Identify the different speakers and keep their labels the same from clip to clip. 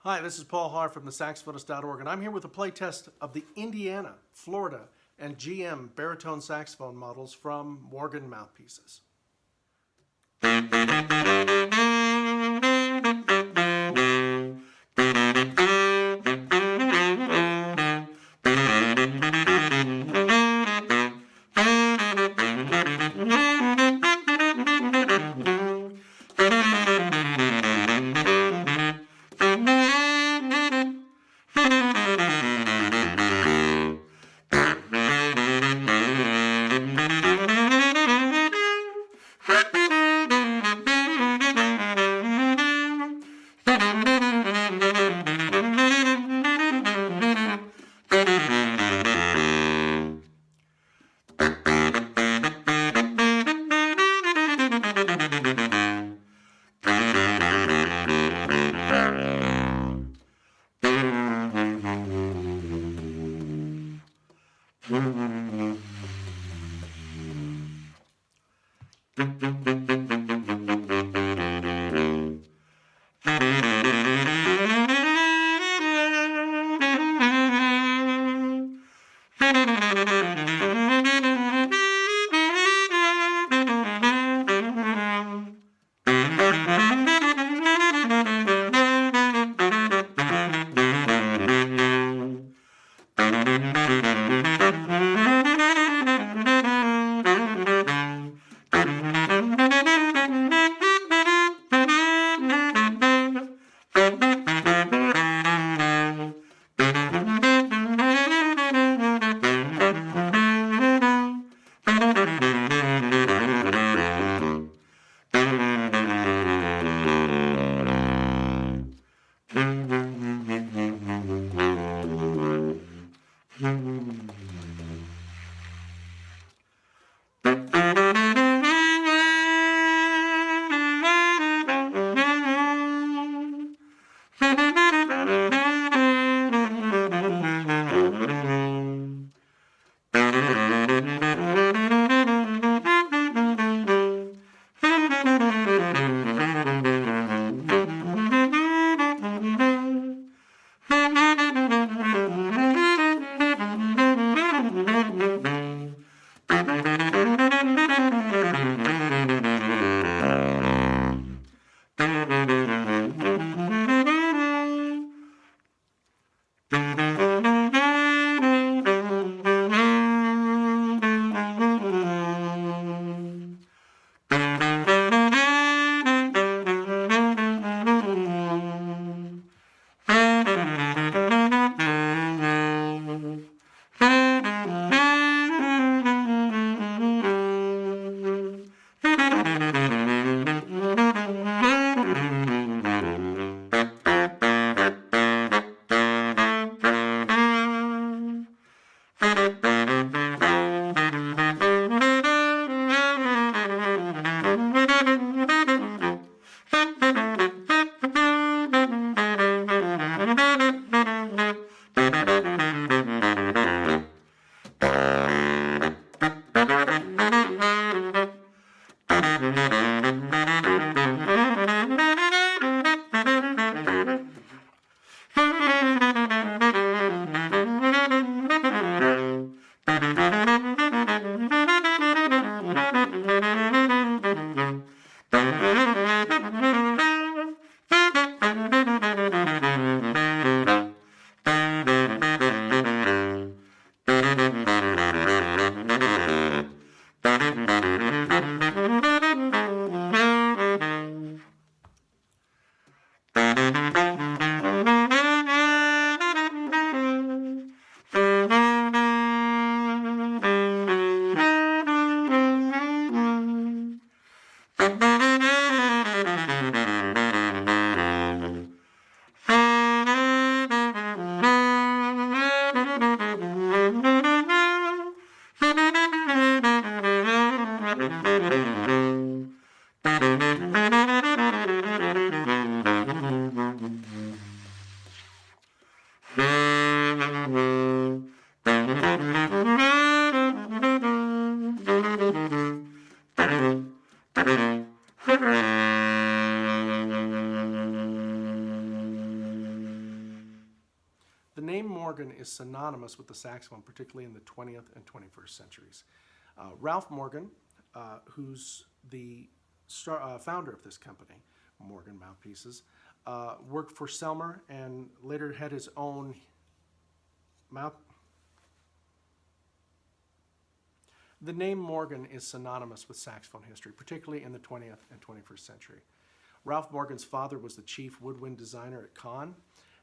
Speaker 1: Hi, this is Paul Haar from thesaxophonist.org, and I'm here with a playtest of the Indiana, Florida, and GM baritone saxophone models from Morgan Mouthpieces. Morgan is synonymous with the saxophone, particularly in the 20th and 21st centuries. Ralph Morgan, who's the founder of this company, Morgan Mouthpieces, worked for Selmer and later had his own mouth. The name Morgan is synonymous with saxophone history, particularly in the 20th and 21st century. Ralph Morgan's father was the chief woodwind designer at Kahn,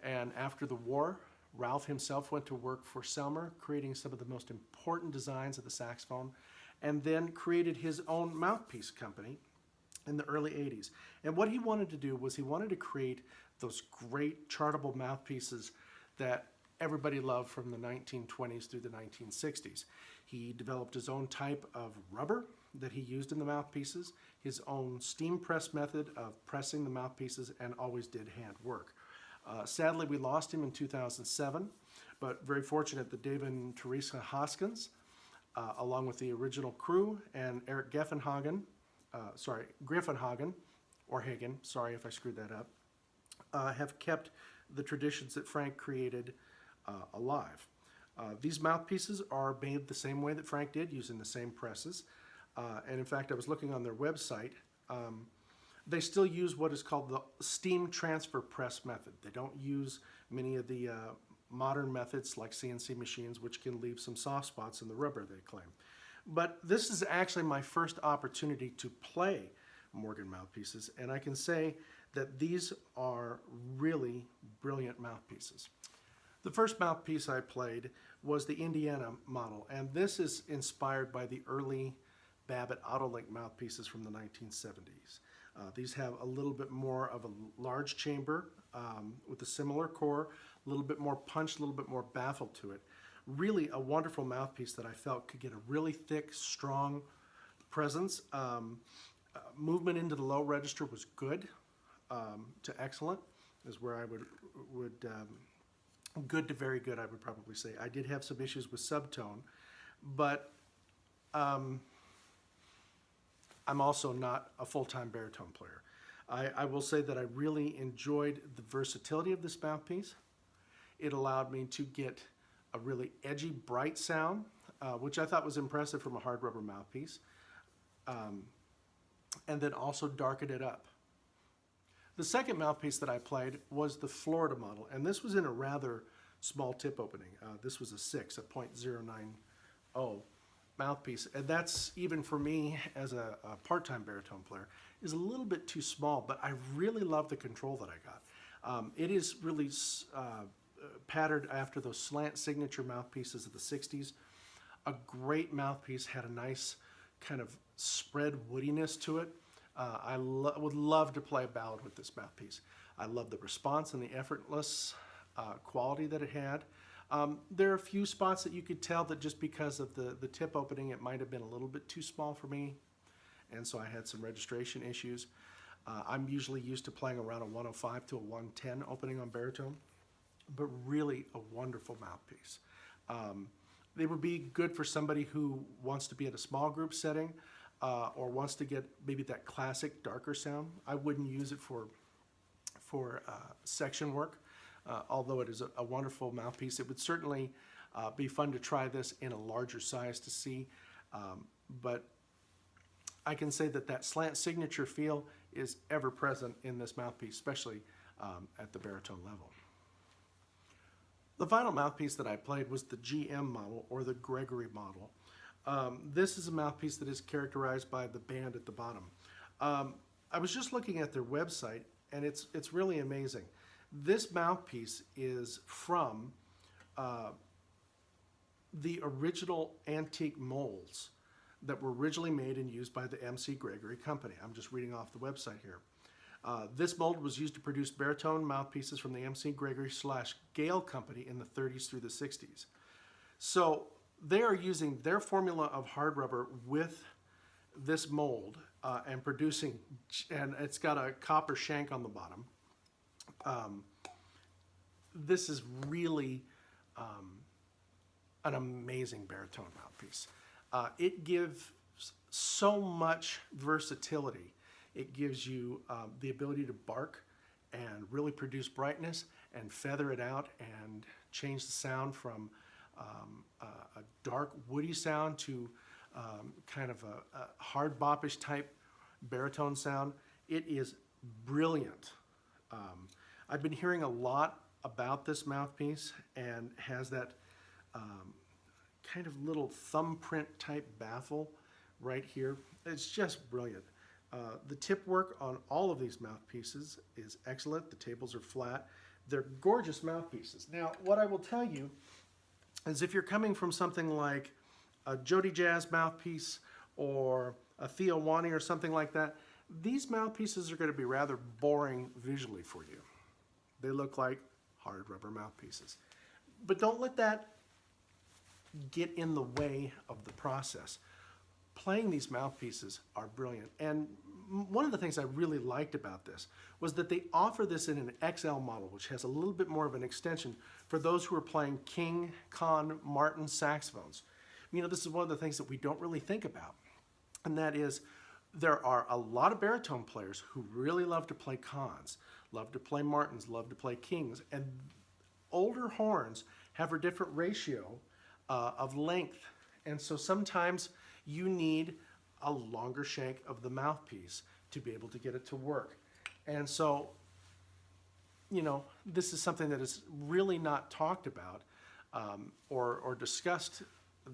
Speaker 1: and after the war, Ralph himself went to work for Selmer, creating some of the most important designs of the saxophone, and then created his own mouthpiece company in the early 80s. And what he wanted to do was he wanted to create those great chartable mouthpieces that everybody loved from the 1920s through the 1960s. He developed his own type of rubber that he used in the mouthpieces, his own steam press method of pressing the mouthpieces, and always did hand work. Sadly, we lost him in 2007, but very fortunate that David and Teresa Hoskins, along with the original crew and Eric Griffenhagen, or Hagen, sorry if I screwed that up, have kept the traditions that Frank created alive. These mouthpieces are made the same way that Frank did, using the same presses. And in fact, I was looking on their website. They still use what is called the steam transfer press method. They don't use many of the modern methods like CNC machines, which can leave some soft spots in the rubber, they claim. But this is actually my first opportunity to play Morgan mouthpieces, and I can say that these are really brilliant mouthpieces. The first mouthpiece I played was the Indiana model, and this is inspired by the early Babbitt Autolink mouthpieces from the 1970s. These have a little bit more of a large chamber with a similar core, a little bit more punch, a little bit more baffle to it. Really a wonderful mouthpiece that I felt could get a really thick, strong presence. Movement into the low register was good to excellent, is where I would good to very good, I would probably say. I did have some issues with subtone, but I'm also not a full-time baritone player. I will say that I really enjoyed the versatility of this mouthpiece. It allowed me to get a really edgy, bright sound, which I thought was impressive from a hard rubber mouthpiece, and then also darken it up. The second mouthpiece that I played was the Florida model, and this was in a rather small tip opening. This was a 6, a .090 mouthpiece, and that's, even for me as a part-time baritone player, is a little bit too small, but I really love the control that I got. It is really patterned after those slant signature mouthpieces of the 60s. A great mouthpiece, had a nice kind of spread woodiness to it. I would love to play a ballad with this mouthpiece. I love the response and the effortless quality that it had. There are a few spots that you could tell that just because of the tip opening, it might have been a little bit too small for me, and so I had some registration issues. I'm usually used to playing around a 105 to a 110 opening on baritone, but really a wonderful mouthpiece. They would be good for somebody who wants to be at a small group setting or wants to get maybe that classic darker sound. I wouldn't use it for section work, although it is a wonderful mouthpiece. It would certainly be fun to try this in a larger size to see, but I can say that that slant signature feel is ever present in this mouthpiece, especially at the baritone level. The final mouthpiece that I played was the GM model, or the Gregory model. This is a mouthpiece that is characterized by the band at the bottom. I was just looking at their website, and it's really amazing. This mouthpiece is from the original antique molds that were originally made and used by the MC Gregory Company. I'm just reading off the website here. This mold was used to produce baritone mouthpieces from the MC Gregory / Gale Company in the 30s through the 60s. So they are using their formula of hard rubber with this mold and producing, and it's got a copper shank on the bottom. This is really an amazing baritone mouthpiece. It gives so much versatility. It gives you the ability to bark and really produce brightness and feather it out and change the sound from a dark woody sound to kind of a hard bop-ish type baritone sound. It is brilliant. I've been hearing a lot about this mouthpiece, and has that kind of little thumbprint type baffle right here. It's just brilliant. The tip work on all of these mouthpieces is excellent. The tables are flat. They're gorgeous mouthpieces. Now, what I will tell you is if you're coming from something like a Jody Jazz mouthpiece or a Theo Wani or something like that, these mouthpieces are going to be rather boring visually for you. They look like hard rubber mouthpieces. But don't let that get in the way of the process. Playing these mouthpieces are brilliant. And one of the things I really liked about this was that they offer this in an XL model, which has a little bit more of an extension for those who are playing King, Conn, Martin saxophones. You know, this is one of the things that we don't really think about, and that is there are a lot of baritone players who really love to play Conns, love to play Martins, love to play Kings, and older horns have a different ratio of length, and so sometimes you need a longer shank of the mouthpiece to be able to get it to work. And so, you know, this is something that is really not talked about or discussed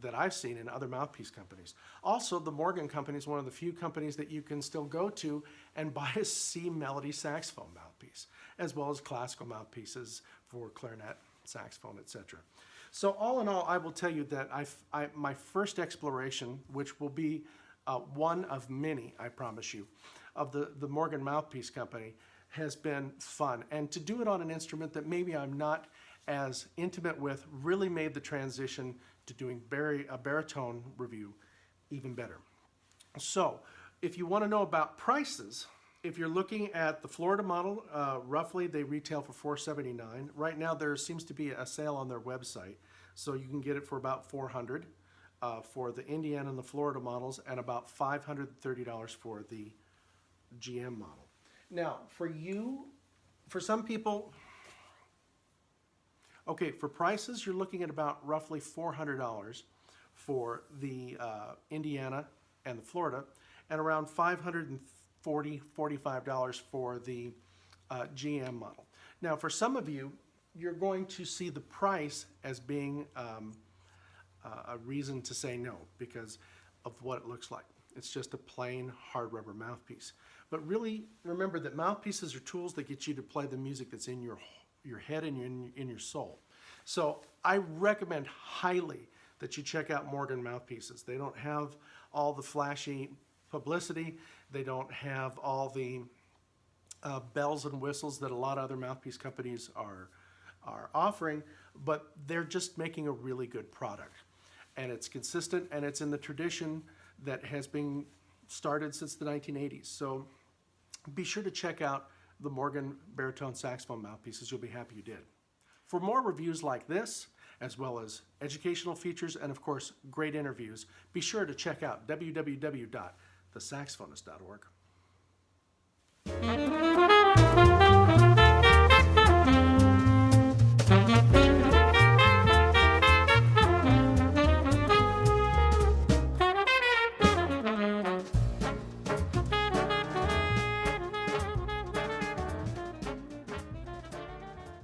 Speaker 1: that I've seen in other mouthpiece companies. Also, the Morgan Company is one of the few companies that you can still go to and buy a C melody saxophone mouthpiece, as well as classical mouthpieces for clarinet, saxophone, etc. So all in all, I will tell you that my first exploration, which will be one of many, I promise you, of the Morgan Mouthpiece Company, has been fun. And to do it on an instrument that maybe I'm not as intimate with really made the transition to doing a baritone review even better. So if you want to know about prices, if you're looking at the Florida model, roughly they retail for $479. Right now there seems to be a sale on their website, so you can get it for about $400 for the Indiana and the Florida models, and about $530 for the GM model. Now, for some people, okay, for prices, you're looking at about roughly $400 for the Indiana and the Florida, and around $540, $45 for the GM model. Now, for some of you, you're going to see the price as being a reason to say no because of what it looks like. It's just a plain hard rubber mouthpiece. But really, remember that mouthpieces are tools that get you to play the music that's in your head and in your soul. So I recommend highly that you check out Morgan Mouthpieces. They don't have all the flashy publicity. They don't have all the bells and whistles that a lot of other mouthpiece companies are offering, but they're just making a really good product. And it's consistent, and it's in the tradition that has been started since the 1980s. So be sure to check out the Morgan Baritone Saxophone Mouthpieces. You'll be happy you did. For more reviews like this, as well as educational features and, of course, great interviews, be sure to check out www.thesaxophonist.org.